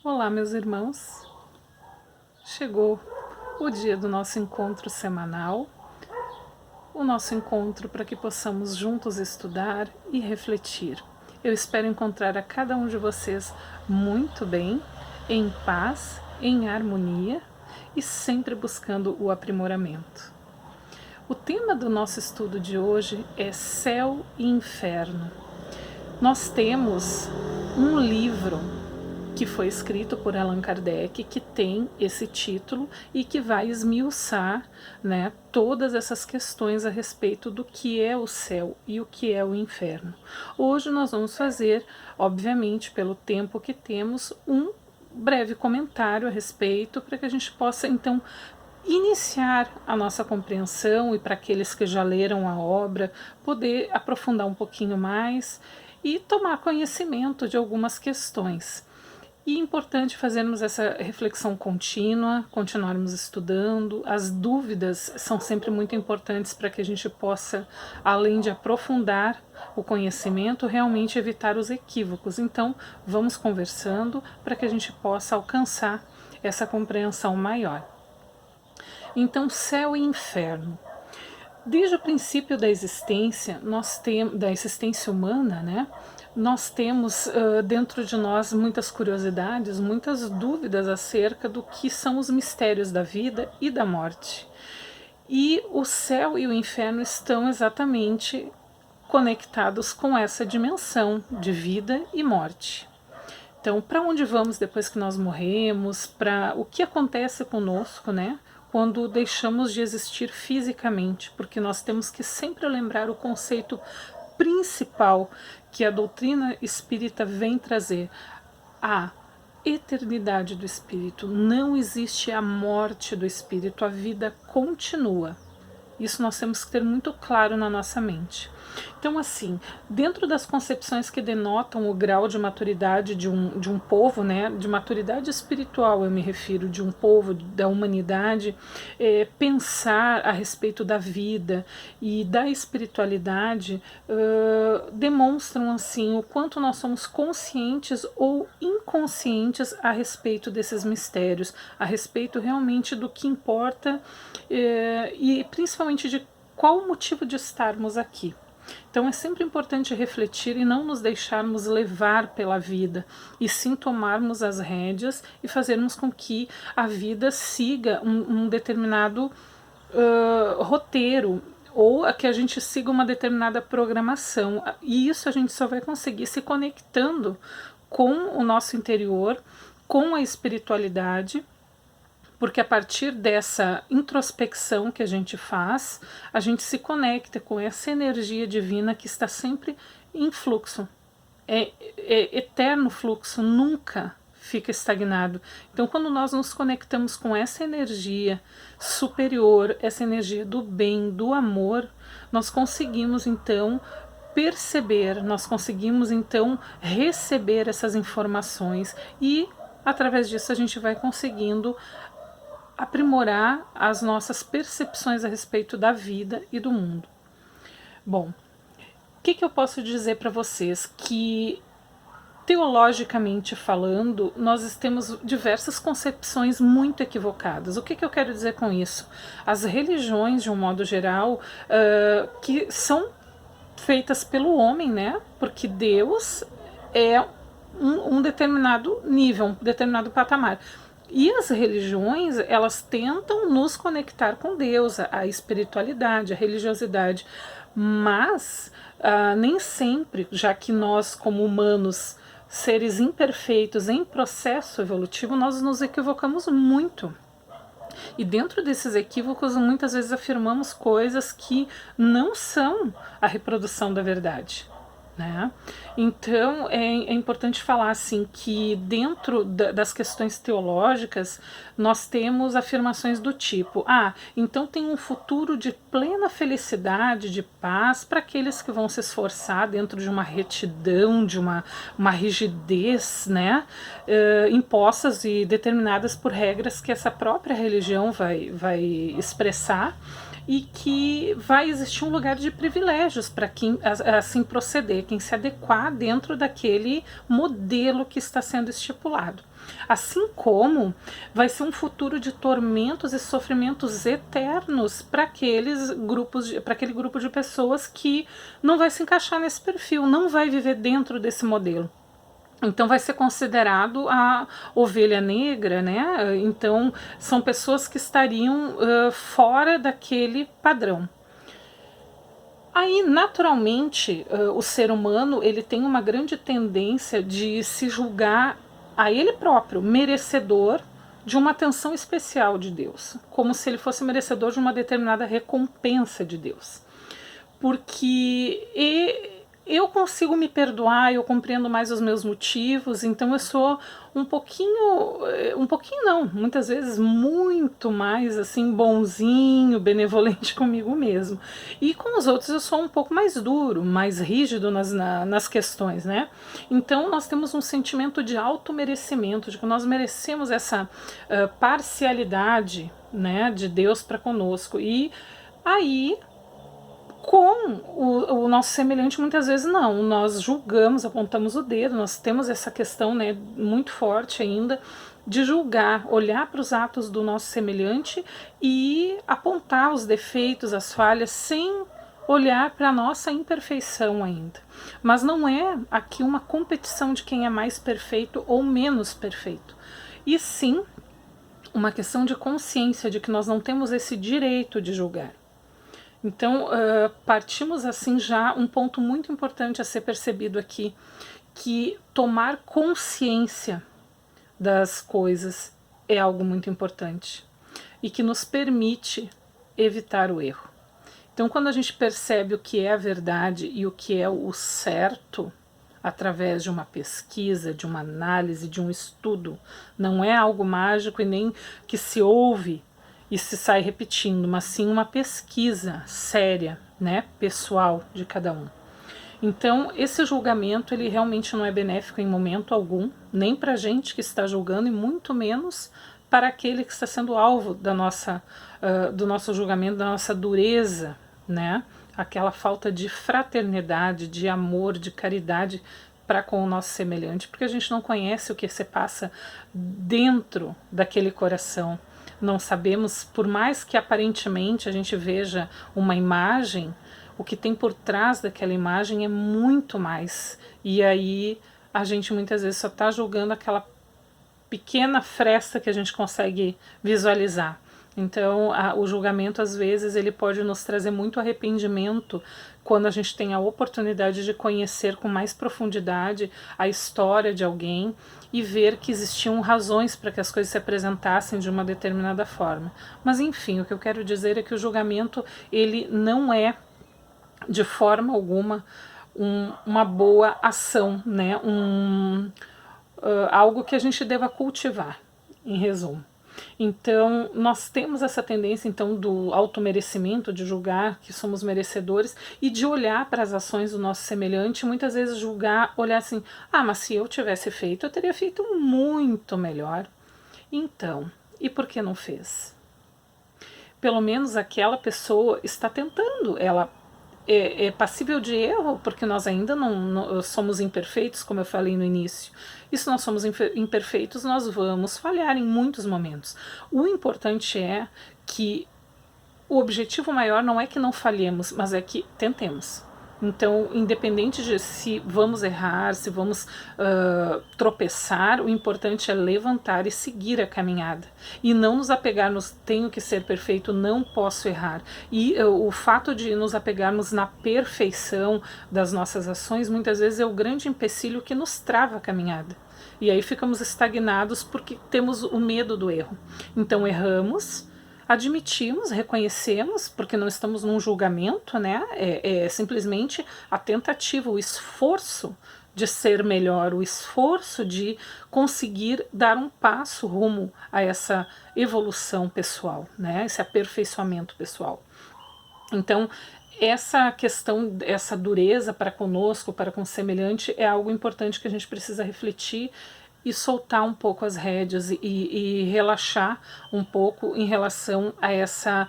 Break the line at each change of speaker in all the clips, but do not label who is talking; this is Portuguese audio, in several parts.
Olá, meus irmãos. Chegou o dia do nosso encontro semanal, o nosso encontro para que possamos juntos estudar e refletir. Eu espero encontrar a cada um de vocês muito bem, em paz, em harmonia e sempre buscando o aprimoramento. O tema do nosso estudo de hoje é Céu e Inferno. Nós temos um livro que foi escrito por Allan Kardec, que tem esse título e que vai esmiuçar, né, todas essas questões a respeito do que é o céu e o que é o inferno. Hoje nós vamos fazer, obviamente, pelo tempo que temos, um breve comentário a respeito, para que a gente possa, então, iniciar a nossa compreensão e para aqueles que já leram a obra, poder aprofundar um pouquinho mais e tomar conhecimento de algumas questões. E é importante fazermos essa reflexão contínua, continuarmos estudando. As dúvidas são sempre muito importantes para que a gente possa, além de aprofundar o conhecimento, realmente evitar os equívocos. Então, vamos conversando para que a gente possa alcançar essa compreensão maior. Então, céu e inferno. Desde o princípio da existência, da existência humana, né? Nós temos dentro de nós muitas curiosidades, muitas dúvidas acerca do que são os mistérios da vida e da morte. E o céu e o inferno estão exatamente conectados com essa dimensão de vida e morte. Então, para onde vamos depois que nós morremos? Para o que acontece conosco, né? Quando deixamos de existir fisicamente, porque nós temos que sempre lembrar o conceito principal que a doutrina espírita vem trazer: a eternidade do espírito. Não existe a morte do espírito, a vida continua. Isso nós temos que ter muito claro na nossa mente. Então, assim, dentro das concepções que denotam o grau de maturidade de um povo, né, de maturidade espiritual, eu me refiro, de um povo, da humanidade, pensar a respeito da vida e da espiritualidade demonstram, assim, o quanto nós somos conscientes ou inconscientes a respeito desses mistérios, a respeito realmente do que importa e principalmente de qual o motivo de estarmos aqui. Então é sempre importante refletir e não nos deixarmos levar pela vida, e sim tomarmos as rédeas e fazermos com que a vida siga um determinado roteiro, ou que a gente siga uma determinada programação. E isso a gente só vai conseguir se conectando com o nosso interior, com a espiritualidade, porque a partir dessa introspecção que a gente faz, a gente se conecta com essa energia divina que está sempre em fluxo. É eterno fluxo, nunca fica estagnado. Então, quando nós nos conectamos com essa energia superior, essa energia do bem, do amor, nós conseguimos então perceber, nós conseguimos então receber essas informações, e através disso a gente vai conseguindo aprimorar as nossas percepções a respeito da vida e do mundo. Bom, o que eu posso dizer para vocês? Que, teologicamente falando, nós temos diversas concepções muito equivocadas. O que eu quero dizer com isso? As religiões, de um modo geral, que são feitas pelo homem, né? Porque Deus é um determinado nível, um determinado patamar. E as religiões, elas tentam nos conectar com Deus, a espiritualidade, a religiosidade, mas nem sempre, já que nós, como humanos, seres imperfeitos em processo evolutivo, nós nos equivocamos muito. E dentro desses equívocos, muitas vezes afirmamos coisas que não são a reprodução da verdade. Né? Então é importante falar assim que dentro das questões teológicas nós temos afirmações do tipo: então tem um futuro de plena felicidade, de paz para aqueles que vão se esforçar dentro de uma retidão, de uma rigidez, né, impostas e determinadas por regras que essa própria religião vai expressar. e que vai existir um lugar de privilégios para quem assim proceder, quem se adequar dentro daquele modelo que está sendo estipulado. Assim como vai ser um futuro de tormentos e sofrimentos eternos para aqueles grupos, para aquele grupo de pessoas que não vai se encaixar nesse perfil, não vai viver dentro desse modelo. Então vai ser considerado a ovelha negra, né? Então são pessoas que estariam fora daquele padrão. Aí, naturalmente, o ser humano ele tem uma grande tendência de se julgar a ele próprio merecedor de uma atenção especial de Deus, como se ele fosse merecedor de uma determinada recompensa de Deus. Porque eu consigo me perdoar, eu compreendo mais os meus motivos, então eu sou um pouquinho não, muitas vezes muito mais assim bonzinho, benevolente comigo mesmo. E com os outros eu sou um pouco mais duro, mais rígido nas questões, né? Então nós temos um sentimento de auto-merecimento, de que nós merecemos essa parcialidade, né, de Deus para conosco. E aí com o nosso semelhante, muitas vezes não, nós julgamos, apontamos o dedo, nós temos essa questão, né, muito forte ainda, de julgar, olhar para os atos do nosso semelhante e apontar os defeitos, as falhas, sem olhar para a nossa imperfeição ainda. Mas não é aqui uma competição de quem é mais perfeito ou menos perfeito, e sim uma questão de consciência de que nós não temos esse direito de julgar. Então, partimos assim já um ponto muito importante a ser percebido aqui, que tomar consciência das coisas é algo muito importante e que nos permite evitar o erro. Então, quando a gente percebe o que é a verdade e o que é o certo, através de uma pesquisa, de uma análise, de um estudo, não é algo mágico e nem que se ouve e se sai repetindo, mas sim uma pesquisa séria, né, pessoal de cada um. Então, esse julgamento, ele realmente não é benéfico em momento algum, nem para a gente que está julgando e muito menos para aquele que está sendo alvo da nossa, do nosso julgamento, da nossa dureza, né, aquela falta de fraternidade, de amor, de caridade para com o nosso semelhante, porque a gente não conhece o que se passa dentro daquele coração. Não sabemos, por mais que aparentemente a gente veja uma imagem, o que tem por trás daquela imagem é muito mais. E aí a gente muitas vezes só está julgando aquela pequena fresta que a gente consegue visualizar. Então, o julgamento, às vezes, ele pode nos trazer muito arrependimento quando a gente tem a oportunidade de conhecer com mais profundidade a história de alguém e ver que existiam razões para que as coisas se apresentassem de uma determinada forma. Mas, enfim, o que eu quero dizer é que o julgamento, ele não é, de forma alguma, uma boa ação, né? Algo que a gente deva cultivar, em resumo. Então, nós temos essa tendência, então, do automerecimento, de julgar que somos merecedores e de olhar para as ações do nosso semelhante, muitas vezes julgar, olhar assim, mas se eu tivesse feito, eu teria feito muito melhor. Então, e por que não fez? Pelo menos aquela pessoa está tentando, ela é passível de erro, porque nós ainda não somos imperfeitos, como eu falei no início. E se nós somos imperfeitos, nós vamos falhar em muitos momentos. O importante é que o objetivo maior não é que não falhemos, mas é que tentemos. Então, independente de se vamos errar, se vamos tropeçar, o importante é levantar e seguir a caminhada. E não nos apegarmos, tenho que ser perfeito, não posso errar. E o fato de nos apegarmos na perfeição das nossas ações, muitas vezes é o grande empecilho que nos trava a caminhada. E aí ficamos estagnados porque temos o medo do erro. Então erramos, admitimos, reconhecemos, porque não estamos num julgamento, né? É simplesmente a tentativa, o esforço de ser melhor, o esforço de conseguir dar um passo rumo a essa evolução pessoal, né? Esse aperfeiçoamento pessoal. Então, essa questão, essa dureza para conosco, para com o semelhante, é algo importante que a gente precisa refletir e soltar um pouco as rédeas e relaxar um pouco em relação a essa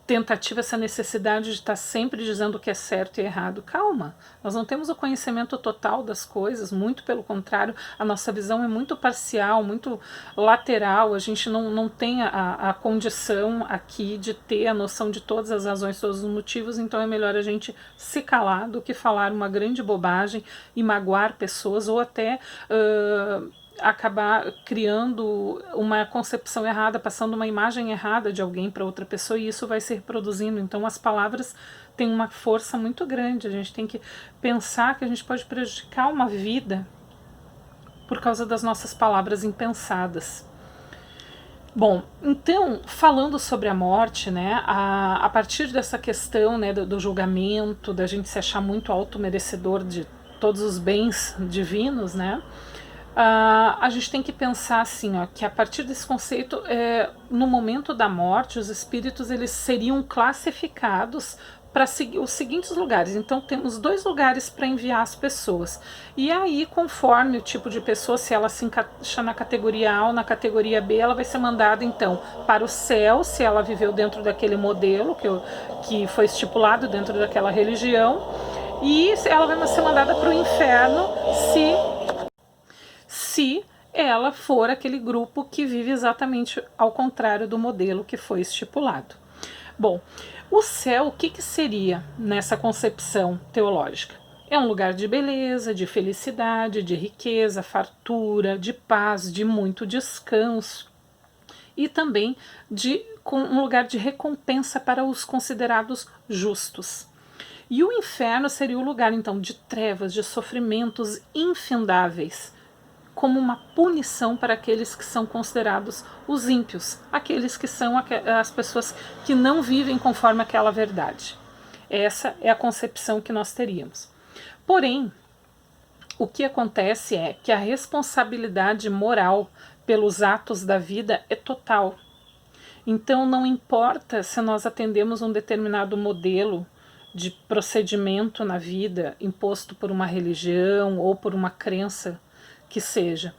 tentativa, essa necessidade de estar sempre dizendo o que é certo e errado. Calma, nós não temos o conhecimento total das coisas, muito pelo contrário, a nossa visão é muito parcial, muito lateral, a gente não tem a condição aqui de ter a noção de todas as razões, todos os motivos, então é melhor a gente se calar do que falar uma grande bobagem e magoar pessoas ou até acabar criando uma concepção errada, passando uma imagem errada de alguém para outra pessoa, e isso vai se reproduzindo. Então as palavras têm uma força muito grande, a gente tem que pensar que a gente pode prejudicar uma vida por causa das nossas palavras impensadas. Bom, então, falando sobre a morte, né, a partir dessa questão, né, do julgamento, da gente se achar muito auto-merecedor de todos os bens divinos, né, a gente tem que pensar assim, ó, que a partir desse conceito, no momento da morte, os espíritos eles seriam classificados para os seguintes lugares. Então temos 2 lugares para enviar as pessoas. E aí, conforme o tipo de pessoa, se ela se encaixa na categoria A ou na categoria B, ela vai ser mandada então para o céu, se ela viveu dentro daquele modelo que foi estipulado dentro daquela religião, e ela vai ser mandada para o inferno se ela for aquele grupo que vive exatamente ao contrário do modelo que foi estipulado. Bom, o céu, o que seria nessa concepção teológica? É um lugar de beleza, de felicidade, de riqueza, fartura, de paz, de muito descanso e também com um lugar de recompensa para os considerados justos. E o inferno seria o lugar, então, de trevas, de sofrimentos infindáveis, como uma punição para aqueles que são considerados os ímpios, aqueles que são as pessoas que não vivem conforme aquela verdade. Essa é a concepção que nós teríamos. Porém, o que acontece é que a responsabilidade moral pelos atos da vida é total. Então não importa se nós atendemos um determinado modelo de procedimento na vida imposto por uma religião ou por uma crença que seja,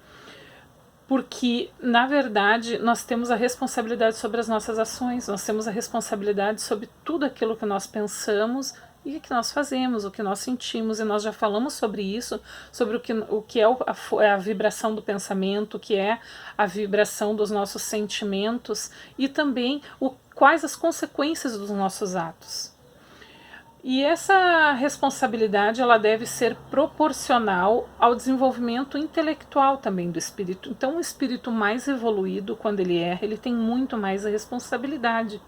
porque na verdade nós temos a responsabilidade sobre as nossas ações, nós temos a responsabilidade sobre tudo aquilo que nós pensamos e que nós fazemos, o que nós sentimos, e nós já falamos sobre isso, sobre o que é a vibração do pensamento, o que é a vibração dos nossos sentimentos e também quais as consequências dos nossos atos. E essa responsabilidade ela deve ser proporcional ao desenvolvimento intelectual também do espírito. Então, o espírito mais evoluído, quando ele erra, ele tem muito mais a responsabilidade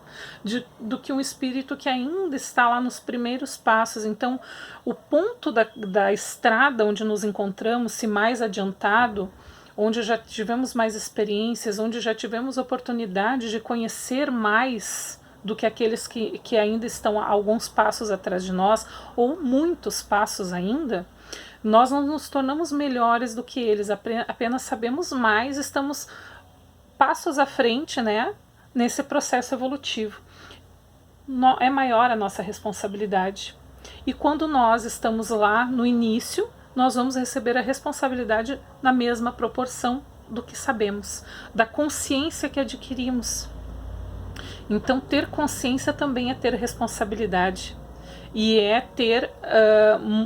do que um espírito que ainda está lá nos primeiros passos. Então, o ponto da estrada onde nos encontramos, se mais adiantado, onde já tivemos mais experiências, onde já tivemos oportunidade de conhecer mais do que aqueles que ainda estão a alguns passos atrás de nós, ou muitos passos ainda, nós não nos tornamos melhores do que eles, apenas sabemos mais, estamos passos à frente, né, nesse processo evolutivo. É maior a nossa responsabilidade. E quando nós estamos lá no início, nós vamos receber a responsabilidade na mesma proporção do que sabemos, da consciência que adquirimos. Então, ter consciência também é ter responsabilidade e é ter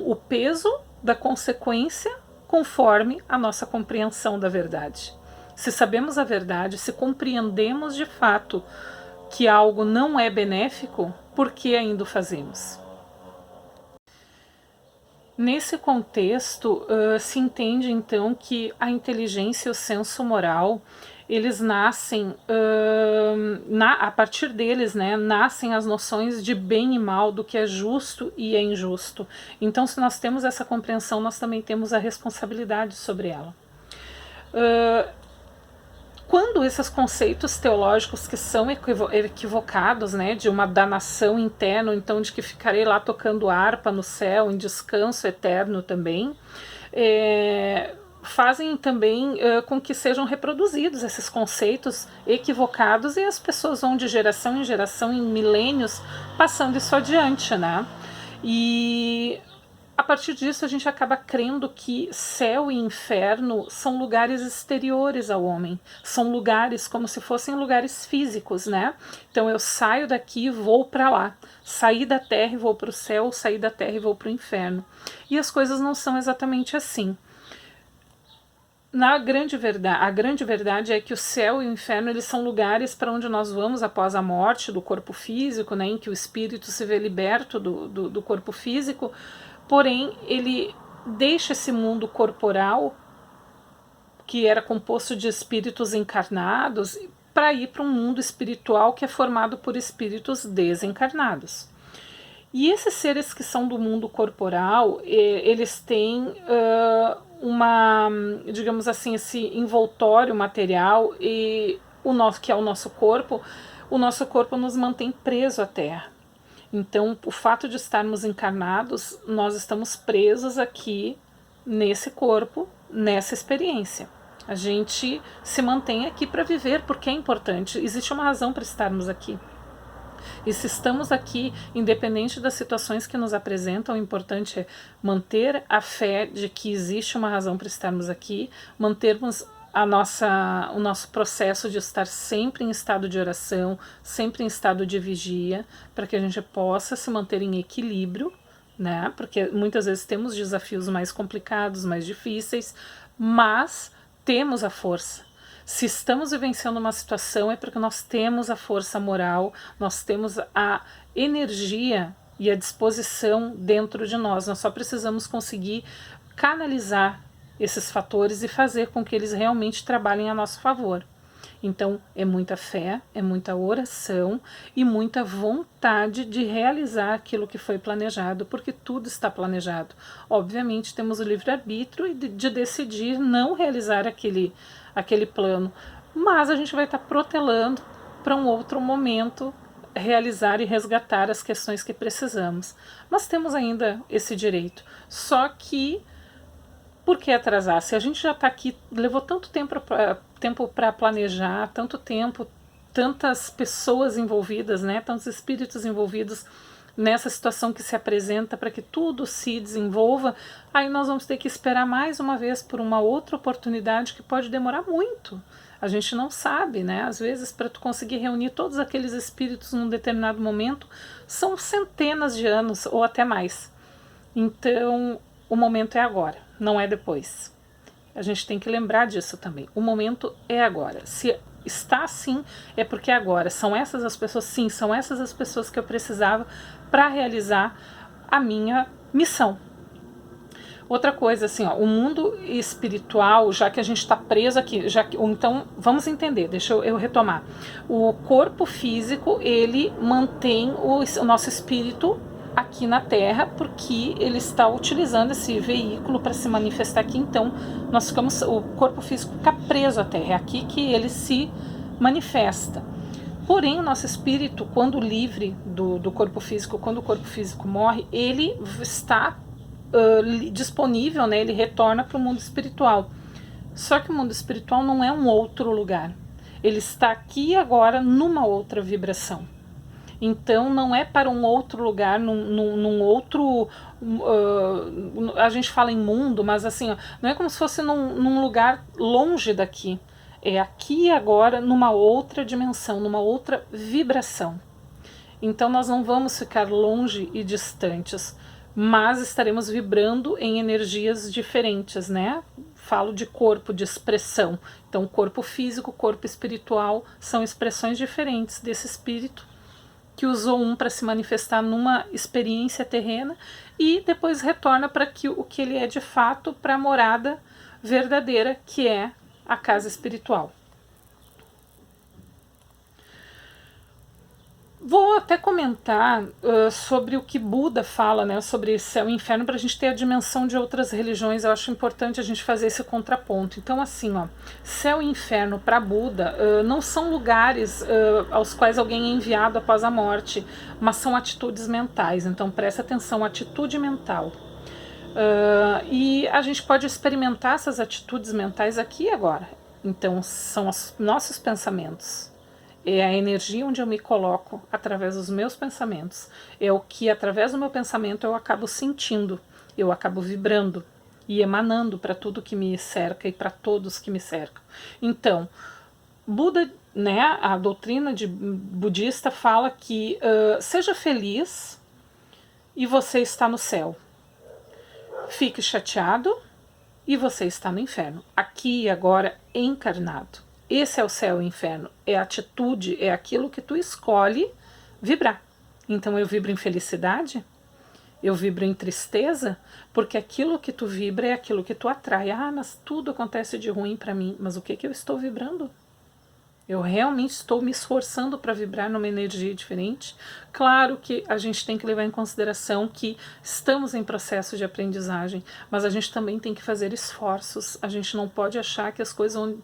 o peso da consequência conforme a nossa compreensão da verdade. Se sabemos a verdade, se compreendemos de fato que algo não é benéfico, por que ainda o fazemos? Nesse contexto, se entende então que a inteligência e o senso moral eles nascem, a partir deles, né, nascem as noções de bem e mal, do que é justo e é injusto. Então, se nós temos essa compreensão, nós também temos a responsabilidade sobre ela. Quando esses conceitos teológicos que são equivocados, né, de uma danação interna, então de que ficarei lá tocando harpa no céu, em descanso eterno também, fazem também com que sejam reproduzidos esses conceitos equivocados e as pessoas vão de geração em geração, em milênios, passando isso adiante, né? E a partir disso a gente acaba crendo que céu e inferno são lugares exteriores ao homem, são lugares como se fossem lugares físicos, né? Então eu saio daqui e vou para lá, saí da terra e vou para o céu, saí da terra e vou para o inferno. E as coisas não são exatamente assim. A grande verdade é que o céu e o inferno eles são lugares para onde nós vamos após a morte do corpo físico, né, em que o espírito se vê liberto do corpo físico, porém ele deixa esse mundo corporal, que era composto de espíritos encarnados, para ir para um mundo espiritual que é formado por espíritos desencarnados. E esses seres que são do mundo corporal, eles têm uma, digamos assim, esse envoltório material e o nosso, que é o nosso corpo nos mantém preso à Terra. Então, o fato de estarmos encarnados, nós estamos presos aqui nesse corpo, nessa experiência. A gente se mantém aqui para viver porque é importante, existe uma razão para estarmos aqui. E se estamos aqui, independente das situações que nos apresentam, o importante é manter a fé de que existe uma razão para estarmos aqui, mantermos o nosso processo de estar sempre em estado de oração, sempre em estado de vigia, para que a gente possa se manter em equilíbrio, né? Porque muitas vezes temos desafios mais complicados, mais difíceis, mas temos a força. Se estamos vivenciando uma situação é porque nós temos a força moral, nós temos a energia e a disposição dentro de nós. Nós só precisamos conseguir canalizar esses fatores e fazer com que eles realmente trabalhem a nosso favor. Então, é muita fé, é muita oração e muita vontade de realizar aquilo que foi planejado, porque tudo está planejado. Obviamente, temos o livre-arbítrio de decidir não realizar aquele plano, mas a gente vai estar protelando para um outro momento realizar e resgatar as questões que precisamos. Mas temos ainda esse direito. Só que, por que atrasar? Se a gente já está aqui, levou tanto tempo para planejar, tanto tempo, tantas pessoas envolvidas, né, tantos espíritos envolvidos nessa situação que se apresenta para que tudo se desenvolva, aí nós vamos ter que esperar mais uma vez por uma outra oportunidade que pode demorar muito. A gente não sabe, né? Às vezes, para tu conseguir reunir todos aqueles espíritos num determinado momento, são centenas de anos ou até mais. Então, o momento é agora, não é depois. A gente tem que lembrar disso também. O momento é agora. Se está assim, é porque é agora. São essas as pessoas, sim, são essas as pessoas que eu precisava para realizar a minha missão. Outra coisa, assim, ó, o mundo espiritual, já que a gente está preso aqui, então vamos entender, deixa eu retomar. O corpo físico, ele mantém o nosso espírito aqui na Terra, porque ele está utilizando esse veículo para se manifestar aqui. Então nós ficamos, o corpo físico fica preso à Terra, é aqui que ele se manifesta. Porém, o nosso espírito, quando livre do corpo físico, quando o corpo físico morre, ele está disponível, né? Ele retorna para o mundo espiritual. Só que o mundo espiritual não é um outro lugar. Ele está aqui agora numa outra vibração. Então não é para um outro lugar, num outro, a gente fala em mundo, mas assim, ó, não é como se fosse num lugar longe daqui. É aqui e agora, numa outra dimensão, numa outra vibração. Então nós não vamos ficar longe e distantes, mas estaremos vibrando em energias diferentes, né? Falo de corpo, de expressão. Então corpo físico, corpo espiritual são expressões diferentes desse espírito que usou um para se manifestar numa experiência terrena e depois retorna para o que ele é de fato, para a morada verdadeira, que é a casa espiritual. Vou até comentar sobre o que Buda fala, né, sobre céu e inferno, para a gente ter a dimensão de outras religiões. Eu acho importante a gente fazer esse contraponto. Então, assim, ó, céu e inferno para Buda não são lugares aos quais alguém é enviado após a morte, mas são atitudes mentais. Então, presta atenção, atitude mental. E a gente pode experimentar essas atitudes mentais aqui e agora. Então, são os nossos pensamentos. É a energia onde eu me coloco através dos meus pensamentos. É o que, através do meu pensamento, eu acabo sentindo. eu acabo vibrando e emanando para tudo que me cerca e para todos que me cercam. Então, Buda, né, a doutrina budista fala que seja feliz e você está no céu. Fique chateado e você está no inferno. Aqui e agora, encarnado. Esse é o céu e o inferno. É a atitude, é aquilo que tu escolhe vibrar. Então eu vibro em felicidade, eu vibro em tristeza, porque aquilo que tu vibra é aquilo que tu atrai. Ah, mas tudo acontece de ruim para mim. Mas o que eu estou vibrando? Eu realmente estou me esforçando para vibrar numa energia diferente. Claro que a gente tem que levar em consideração que estamos em processo de aprendizagem, mas a gente também tem que fazer esforços. A gente não pode achar que as coisas vão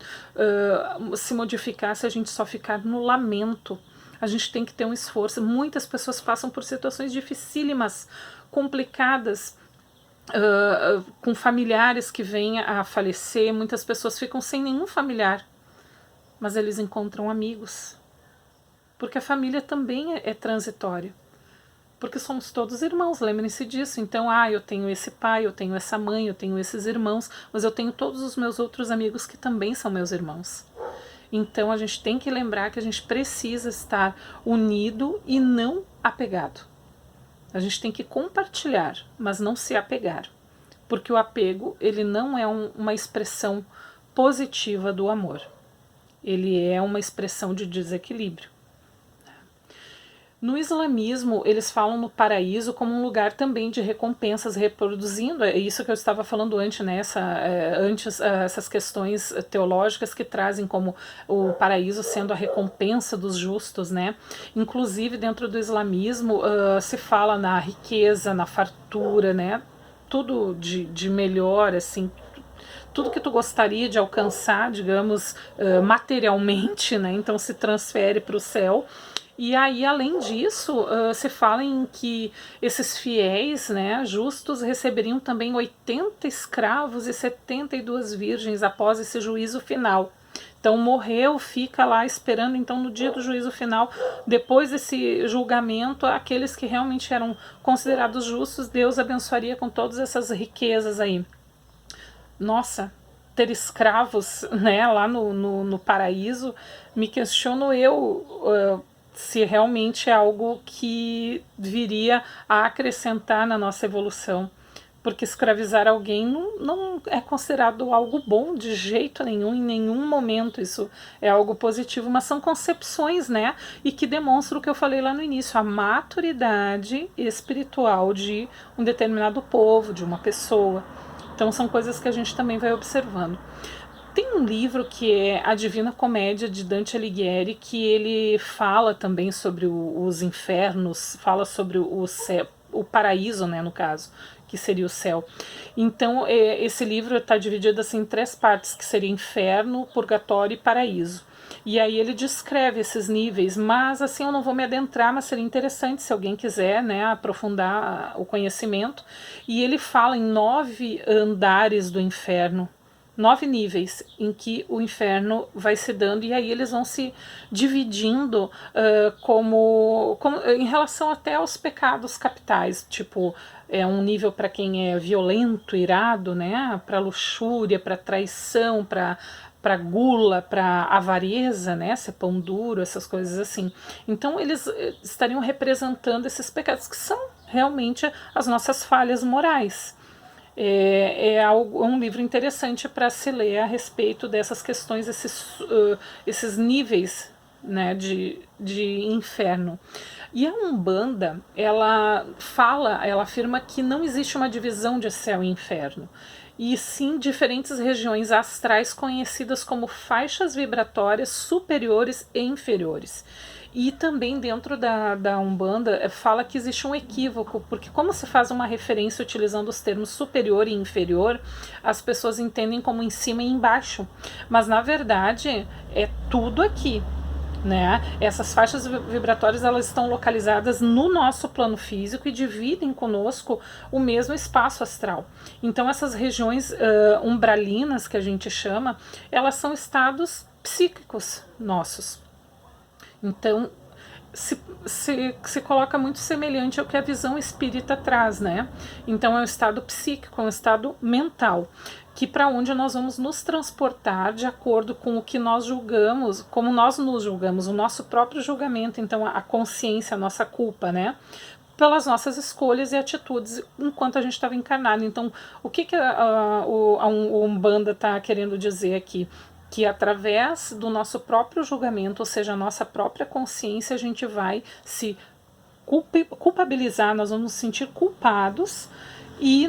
se modificar se a gente só ficar no lamento. A gente tem que ter um esforço. Muitas pessoas passam por situações dificílimas, complicadas, com familiares que vêm a falecer. Muitas pessoas ficam sem nenhum familiar, mas eles encontram amigos, porque a família também é transitória, porque somos todos irmãos, lembrem-se disso. Então, eu tenho esse pai, eu tenho essa mãe, eu tenho esses irmãos, mas eu tenho todos os meus outros amigos que também são meus irmãos. Então a gente tem que lembrar que a gente precisa estar unido e não apegado. A gente tem que compartilhar, mas não se apegar, porque o apego, ele não é uma expressão positiva do amor. Ele é uma expressão de desequilíbrio. No islamismo, eles falam no paraíso como um lugar também de recompensas, reproduzindo, é isso que eu estava falando antes, né? Essas questões teológicas que trazem como o paraíso sendo a recompensa dos justos, né? Inclusive, dentro do islamismo, se fala na riqueza, na fartura, né? Tudo de melhor, assim, tudo que tu gostaria de alcançar, digamos, materialmente, né? Então se transfere para o céu. E aí, além disso, se fala em que esses fiéis, né, justos, receberiam também 80 escravos e 72 virgens após esse juízo final. Então morreu, fica lá esperando, então no dia do juízo final, depois desse julgamento, aqueles que realmente eram considerados justos, Deus abençoaria com todas essas riquezas aí. Nossa, ter escravos, né, lá no paraíso, me questiono eu se realmente é algo que viria a acrescentar na nossa evolução, porque escravizar alguém não é considerado algo bom de jeito nenhum, em nenhum momento isso é algo positivo, mas são concepções, né, e que demonstram o que eu falei lá no início, a maturidade espiritual de um determinado povo, de uma pessoa. Então são coisas que a gente também vai observando. Tem um livro que é A Divina Comédia, de Dante Alighieri, que ele fala também sobre os infernos, fala sobre o céu, o paraíso, né, no caso, que seria o céu. Então esse livro está dividido assim, em 3 partes, que seria inferno, purgatório e paraíso. E aí ele descreve esses níveis, mas assim eu não vou me adentrar, mas seria interessante se alguém quiser, né, aprofundar o conhecimento. E ele fala em 9 andares do inferno, 9 níveis em que o inferno vai se dando, e aí eles vão se dividindo como em relação até aos pecados capitais, tipo, é um nível para quem é violento, irado, né, para luxúria, para traição, para gula, para avareza, né, ser pão duro, essas coisas assim. Então eles estariam representando esses pecados que são realmente as nossas falhas morais. É um livro interessante para se ler a respeito dessas questões, esses níveis, né, de inferno. E a Umbanda, ela afirma que não existe uma divisão de céu e inferno, e sim diferentes regiões astrais conhecidas como faixas vibratórias superiores e inferiores. E também dentro da Umbanda fala que existe um equívoco, porque como se faz uma referência utilizando os termos superior e inferior, as pessoas entendem como em cima e embaixo, mas na verdade é tudo aqui, né? Essas faixas vibratórias, elas estão localizadas no nosso plano físico e dividem conosco o mesmo espaço astral. Então essas regiões umbralinas, que a gente chama, elas são estados psíquicos nossos. Então se coloca muito semelhante ao que a visão espírita traz, né? Então é um estado psíquico, é um estado mental, que para onde nós vamos nos transportar de acordo com o que nós julgamos, como nós nos julgamos, o nosso próprio julgamento, então a consciência, a nossa culpa, né? Pelas nossas escolhas e atitudes enquanto a gente estava encarnado. Então, o que a Umbanda está querendo dizer aqui? Que através do nosso próprio julgamento, ou seja, a nossa própria consciência, a gente vai se culpabilizar, nós vamos nos sentir culpados e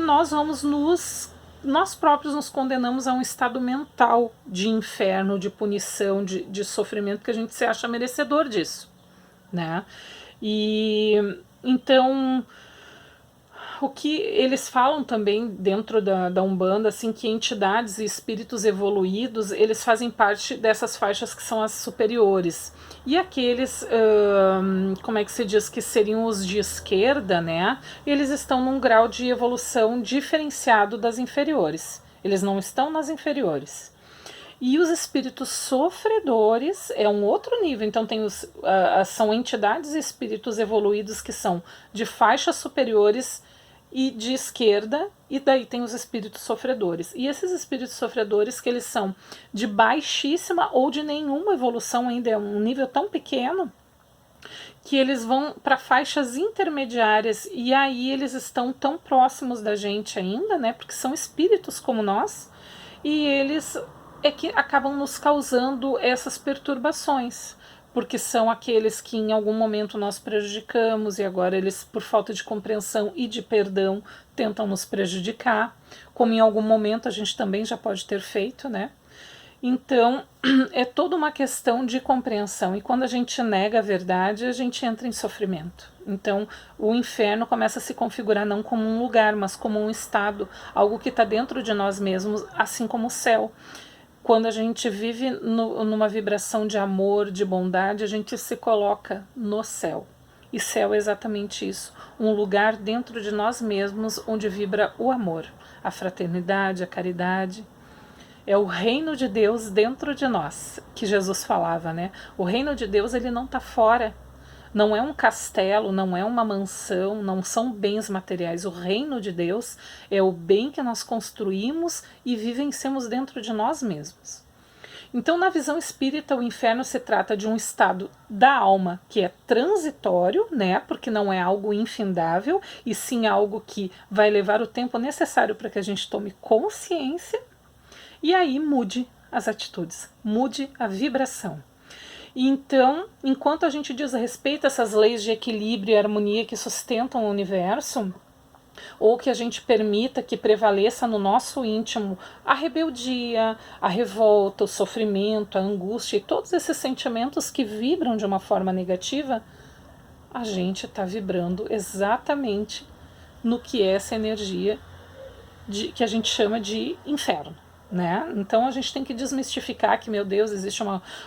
nós próprios nos condenamos a um estado mental de inferno, de punição, de sofrimento, que a gente se acha merecedor disso, né? E então, o que eles falam também dentro da Umbanda, assim, que entidades e espíritos evoluídos, eles fazem parte dessas faixas que são as superiores. E aqueles, como é que se diz, que seriam os de esquerda, né? Eles estão num grau de evolução diferenciado das inferiores. Eles não estão nas inferiores. E os espíritos sofredores é um outro nível. Então tem são entidades e espíritos evoluídos que são de faixas superiores e de esquerda, e daí tem os espíritos sofredores. E esses espíritos sofredores, que eles são de baixíssima ou de nenhuma evolução ainda, é um nível tão pequeno, que eles vão para faixas intermediárias, e aí eles estão tão próximos da gente ainda, né? Porque são espíritos como nós, e eles é que acabam nos causando essas perturbações, porque são aqueles que em algum momento nós prejudicamos e agora eles, por falta de compreensão e de perdão, tentam nos prejudicar, como em algum momento a gente também já pode ter feito, né? Então, é toda uma questão de compreensão, e quando a gente nega a verdade, a gente entra em sofrimento. Então, o inferno começa a se configurar não como um lugar, mas como um estado, algo que está dentro de nós mesmos, assim como o céu. Quando a gente vive numa vibração de amor, de bondade, a gente se coloca no céu. E céu é exatamente isso, um lugar dentro de nós mesmos onde vibra o amor, a fraternidade, a caridade. É o reino de Deus dentro de nós, que Jesus falava, né? O reino de Deus, ele não está fora. Não é um castelo, não é uma mansão, não são bens materiais. O reino de Deus é o bem que nós construímos e vivenciamos dentro de nós mesmos. Então, na visão espírita, o inferno se trata de um estado da alma que é transitório, né? Porque não é algo infindável, e sim algo que vai levar o tempo necessário para que a gente tome consciência e aí mude as atitudes, mude a vibração. Então, enquanto a gente diz respeito a essas leis de equilíbrio e harmonia que sustentam o universo, ou que a gente permita que prevaleça no nosso íntimo a rebeldia, a revolta, o sofrimento, a angústia e todos esses sentimentos que vibram de uma forma negativa, a gente está vibrando exatamente no que é essa energia que a gente chama de inferno. Né? Então a gente tem que desmistificar que, meu Deus, existe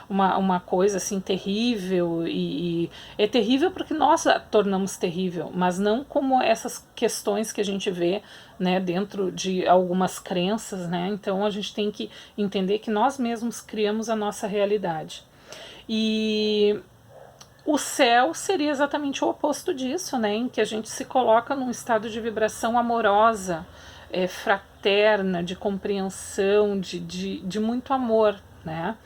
uma coisa assim terrível, e é terrível porque nós a tornamos terrível, mas não como essas questões que a gente vê, né, dentro de algumas crenças, né? Então a gente tem que entender que nós mesmos criamos a nossa realidade. E o céu seria exatamente o oposto disso, né? Em que a gente se coloca num estado de vibração amorosa, fraterna, de compreensão, de muito amor, né?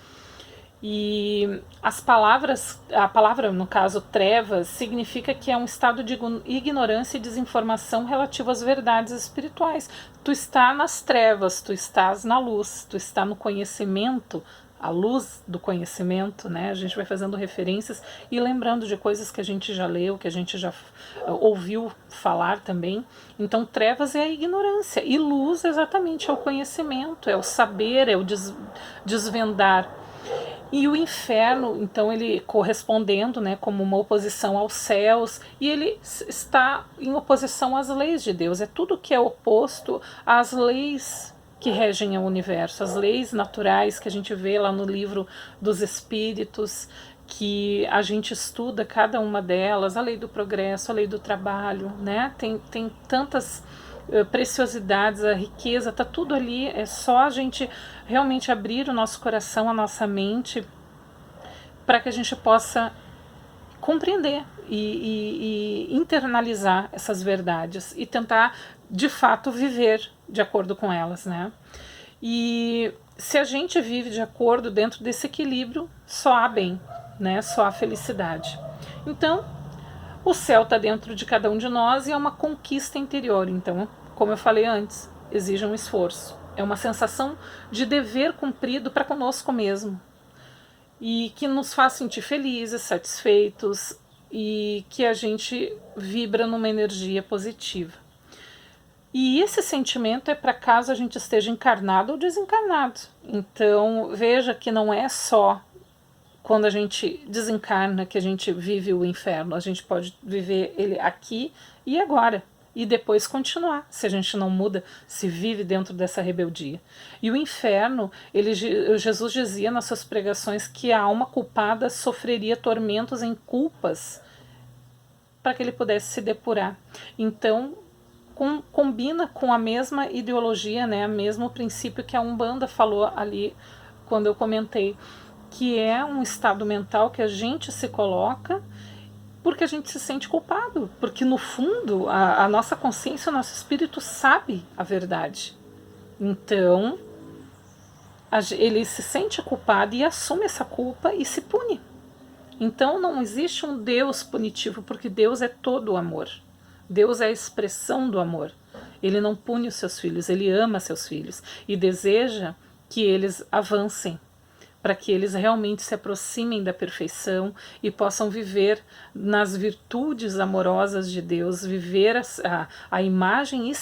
E as palavras, a palavra, no caso, trevas, significa que é um estado de ignorância e desinformação relativo às verdades espirituais. Tu está nas trevas, tu estás na luz, tu está no conhecimento, a luz do conhecimento, né? A gente vai fazendo referências e lembrando de coisas que a gente já leu, que a gente já ouviu falar também. Então, trevas é a ignorância e luz exatamente é o conhecimento, é o saber, é o desvendar. E o inferno, então, ele correspondendo, né, como uma oposição aos céus, e ele está em oposição às leis de Deus. É tudo que é oposto às leis que regem o universo, as leis naturais que a gente vê lá no livro dos Espíritos, que a gente estuda cada uma delas, a lei do progresso, a lei do trabalho, né? Tem tantas preciosidades, a riqueza, tá tudo ali, é só a gente realmente abrir o nosso coração, a nossa mente, para que a gente possa compreender e internalizar essas verdades e tentar de fato viver de acordo com elas, né? E se a gente vive de acordo dentro desse equilíbrio, só há bem, né? Só há felicidade. Então, o céu está dentro de cada um de nós e é uma conquista interior. Então, como eu falei antes, exige um esforço. É uma sensação de dever cumprido para conosco mesmo. E que nos faz sentir felizes, satisfeitos e que a gente vibra numa energia positiva. E esse sentimento é para caso a gente esteja encarnado ou desencarnado. Então, veja que não é só quando a gente desencarna que a gente vive o inferno. A gente pode viver ele aqui e agora. E depois continuar, se a gente não muda, se vive dentro dessa rebeldia. E o inferno, Jesus dizia nas suas pregações que a alma culpada sofreria tormentos em culpas para que ele pudesse se depurar. Então, combina com a mesma ideologia, né, o mesmo princípio que a Umbanda falou ali quando eu comentei, que é um estado mental que a gente se coloca porque a gente se sente culpado, porque no fundo a nossa consciência, o nosso espírito sabe a verdade. Então ele se sente culpado e assume essa culpa e se pune. Então não existe um Deus punitivo, porque Deus é todo o amor. Deus é a expressão do amor. Ele não pune os seus filhos, ele ama seus filhos e deseja que eles avancem, para que eles realmente se aproximem da perfeição e possam viver nas virtudes amorosas de Deus, viver a imagem e